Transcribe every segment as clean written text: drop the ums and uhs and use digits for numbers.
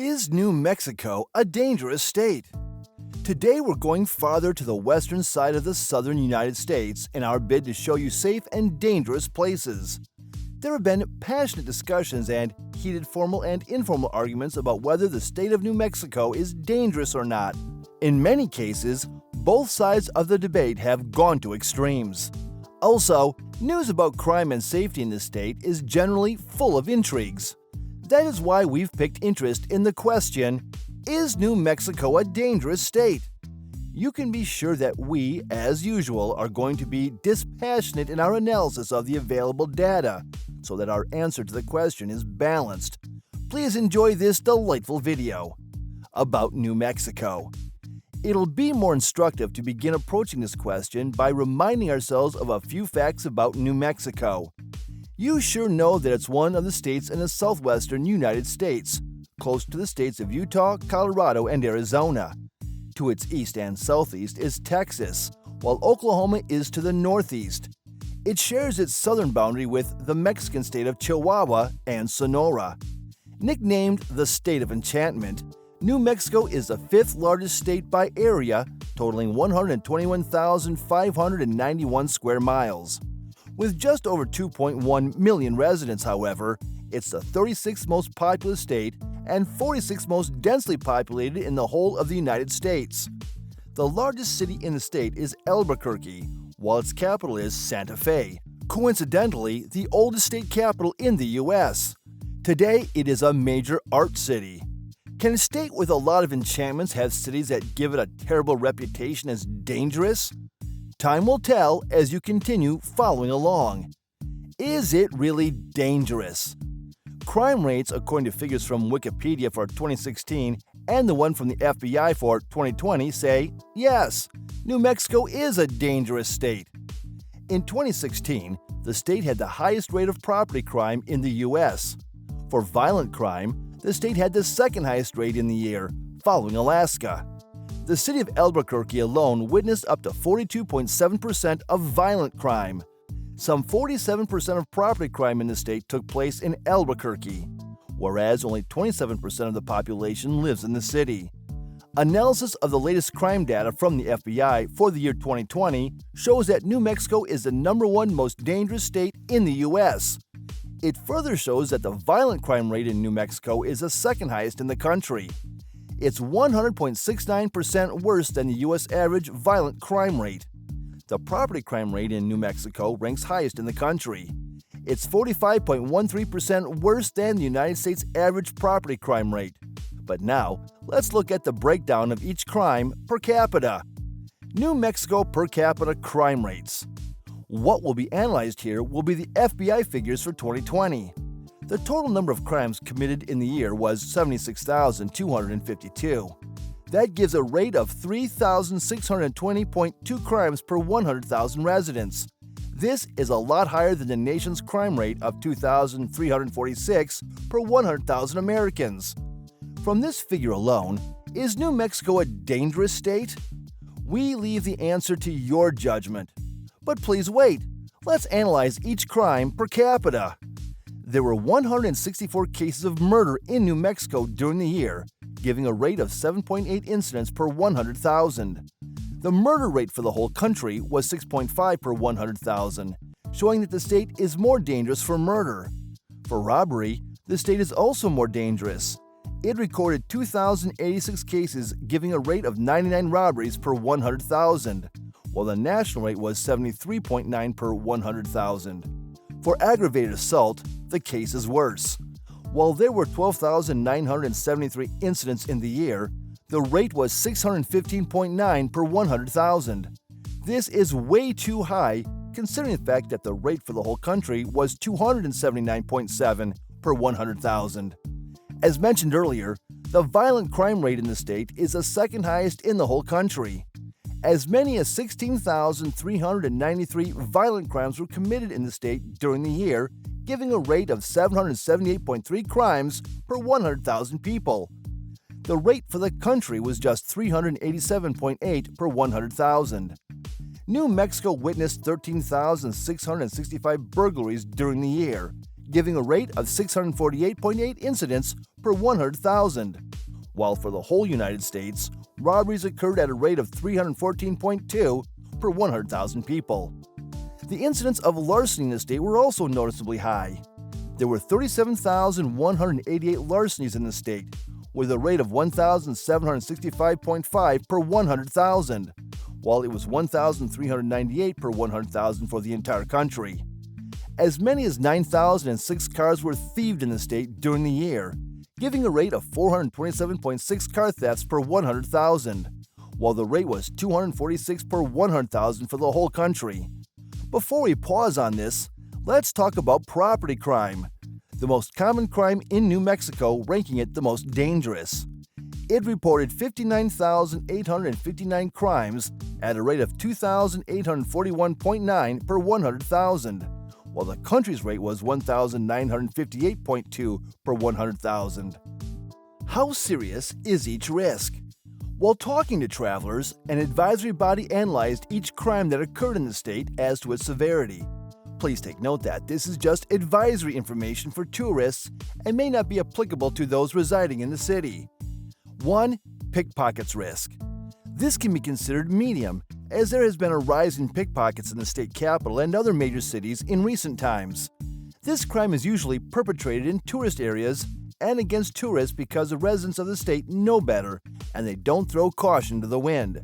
Is New Mexico a dangerous state? Today we're going farther to the western side of the southern United States in our bid to show you safe and dangerous places. There have been passionate discussions and heated formal and informal arguments about whether the state of New Mexico is dangerous or not. In many cases, both sides of the debate have gone to extremes. Also, news about crime and safety in the state is generally full of intrigues. That is why we've picked interest in the question, is New Mexico a dangerous state? You can be sure that we, as usual, are going to be dispassionate in our analysis of the available data, so that our answer to the question is balanced. Please enjoy this delightful video about New Mexico. It'll be more instructive to begin approaching this question by reminding ourselves of a few facts about New Mexico. You sure know that it's one of the states in the Southwestern United States, close to the states of Utah, Colorado, and Arizona. To its east and southeast is Texas, while Oklahoma is to the northeast. It shares its southern boundary with the Mexican state of Chihuahua and Sonora. Nicknamed the State of Enchantment, New Mexico is the fifth largest state by area, totaling 121,591 square miles. With just over 2.1 million residents, however, it's the 36th most populous state and 46th most densely populated in the whole of the United States. The largest city in the state is Albuquerque, while its capital is Santa Fe, coincidentally the oldest state capital in the U.S. Today, it is a major art city. Can a state with a lot of enchantments have cities that give it a terrible reputation as dangerous? Time will tell as you continue following along. Is it really dangerous? Crime rates, according to figures from Wikipedia for 2016 and the one from the FBI for 2020, say yes, New Mexico is a dangerous state. In 2016, the state had the highest rate of property crime in the U.S. For violent crime, the state had the second highest rate in the year, following Alaska. The city of Albuquerque alone witnessed up to 42.7% of violent crime. Some 47% of property crime in the state took place in Albuquerque, whereas only 27% of the population lives in the city. Analysis of the latest crime data from the FBI for the year 2020 shows that New Mexico is the #1 most dangerous state in the U.S. It further shows that the violent crime rate in New Mexico is the second highest in the country. It's 100.69% worse than the U.S. average violent crime rate. The property crime rate in New Mexico ranks highest in the country. It's 45.13% worse than the United States average property crime rate. But now, let's look at the breakdown of each crime per capita. New Mexico per capita crime rates. What will be analyzed here will be the FBI figures for 2020. The total number of crimes committed in the year was 76,252. That gives a rate of 3,620.2 crimes per 100,000 residents. This is a lot higher than the nation's crime rate of 2,346 per 100,000 Americans. From this figure alone, is New Mexico a dangerous state? We leave the answer to your judgment. But please wait, let's analyze each crime per capita. There were 164 cases of murder in New Mexico during the year, giving a rate of 7.8 incidents per 100,000. The murder rate for the whole country was 6.5 per 100,000, showing that the state is more dangerous for murder. For robbery, the state is also more dangerous. It recorded 2,086 cases, giving a rate of 99 robberies per 100,000, while the national rate was 73.9 per 100,000. For aggravated assault, the case is worse. While there were 12,973 incidents in the year, the rate was 615.9 per 100,000. This is way too high, considering the fact that the rate for the whole country was 279.7 per 100,000. As mentioned earlier, the violent crime rate in the state is the second highest in the whole country. As many as 16,393 violent crimes were committed in the state during the year, giving a rate of 778.3 crimes per 100,000 people. The rate for the country was just 387.8 per 100,000. New Mexico witnessed 13,665 burglaries during the year, giving a rate of 648.8 incidents per 100,000, while for the whole United States, robberies occurred at a rate of 314.2 per 100,000 people. The incidents of larceny in the state were also noticeably high. There were 37,188 larcenies in the state, with a rate of 1,765.5 per 100,000, while it was 1,398 per 100,000 for the entire country. As many as 9,006 cars were thieved in the state during the year, giving a rate of 427.6 car thefts per 100,000, while the rate was 246 per 100,000 for the whole country. Before we pause on this, let's talk about property crime, the most common crime in New Mexico, ranking it the most dangerous. It reported 59,859 crimes at a rate of 2,841.9 per 100,000, while the country's rate was 1,958.2 per 100,000. How serious is each risk? While talking to travelers, an advisory body analyzed each crime that occurred in the state as to its severity. Please take note that this is just advisory information for tourists and may not be applicable to those residing in the city. 1. Pickpockets risk. This can be considered medium, as there has been a rise in pickpockets in the state capital and other major cities in recent times. This crime is usually perpetrated in tourist areas and against tourists because the residents of the state know better and they don't throw caution to the wind.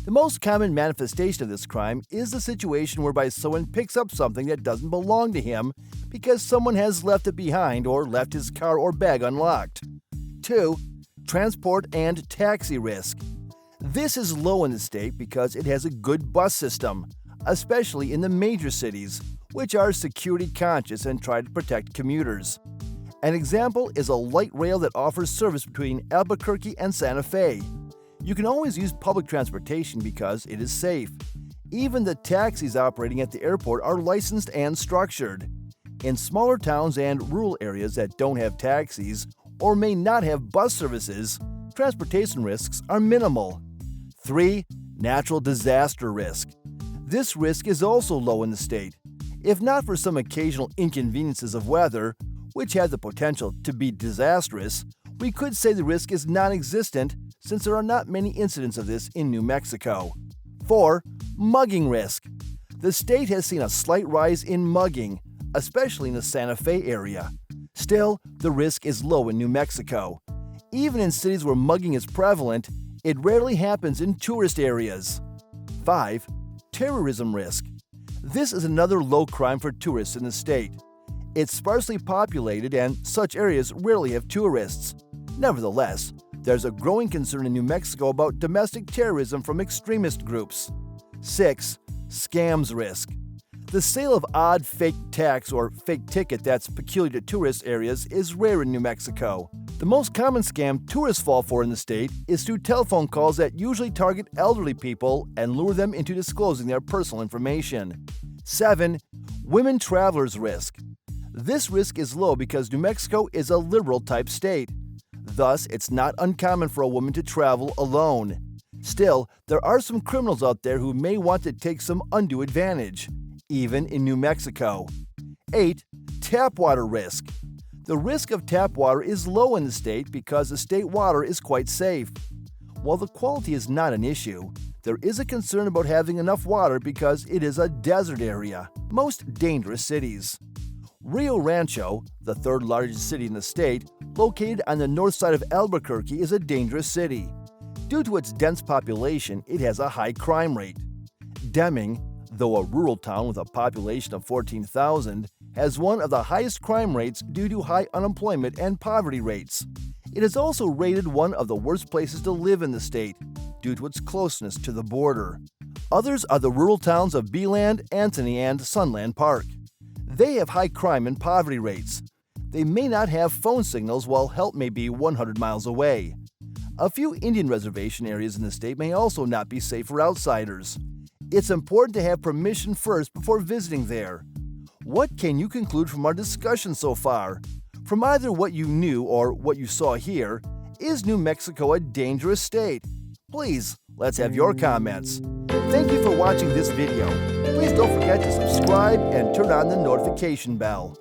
The most common manifestation of this crime is the situation whereby someone picks up something that doesn't belong to him because someone has left it behind or left his car or bag unlocked. 2. Transport and taxi risk. This is low in the state because it has a good bus system, especially in the major cities, which are security conscious and try to protect commuters. An example is a light rail that offers service between Albuquerque and Santa Fe. You can always use public transportation because it is safe. Even the taxis operating at the airport are licensed and structured. In smaller towns and rural areas that don't have taxis or may not have bus services, transportation risks are minimal. 3. Natural disaster risk. This risk is also low in the state. If not for some occasional inconveniences of weather, which have the potential to be disastrous, we could say the risk is non-existent since there are not many incidents of this in New Mexico. 4. Mugging risk. The state has seen a slight rise in mugging, especially in the Santa Fe area. Still, the risk is low in New Mexico. Even in cities where mugging is prevalent, it rarely happens in tourist areas. 5. Terrorism risk. This is another low crime for tourists in the state. It's sparsely populated and such areas rarely have tourists. Nevertheless, there's a growing concern in New Mexico about domestic terrorism from extremist groups. 6. Scams risk. The sale of odd fake tax or fake ticket that's peculiar to tourist areas is rare in New Mexico. The most common scam tourists fall for in the state is through telephone calls that usually target elderly people and lure them into disclosing their personal information. 7. Women travelers risk. This risk is low because New Mexico is a liberal-type state. Thus, it's not uncommon for a woman to travel alone. Still, there are some criminals out there who may want to take some undue advantage, even in New Mexico. 8. Tap water risk. The risk of tap water is low in the state because the state water is quite safe. While the quality is not an issue, there is a concern about having enough water because it is a desert area. Most dangerous cities. Rio Rancho, the third largest city in the state, located on the north side of Albuquerque, is a dangerous city. Due to its dense population, it has a high crime rate. Deming, though a rural town with a population of 14,000, has one of the highest crime rates due to high unemployment and poverty rates. It is also rated one of the worst places to live in the state due to its closeness to the border. Others are the rural towns of Beeland, Anthony, and Sunland Park. They have high crime and poverty rates. They may not have phone signals while help may be 100 miles away. A few Indian reservation areas in the state may also not be safe for outsiders. It's important to have permission first before visiting there. What can you conclude from our discussion so far? From either what you knew or what you saw here, is New Mexico a dangerous state? Please, let's have your comments. Thank you for watching this video. Please don't forget to subscribe and turn on the notification bell.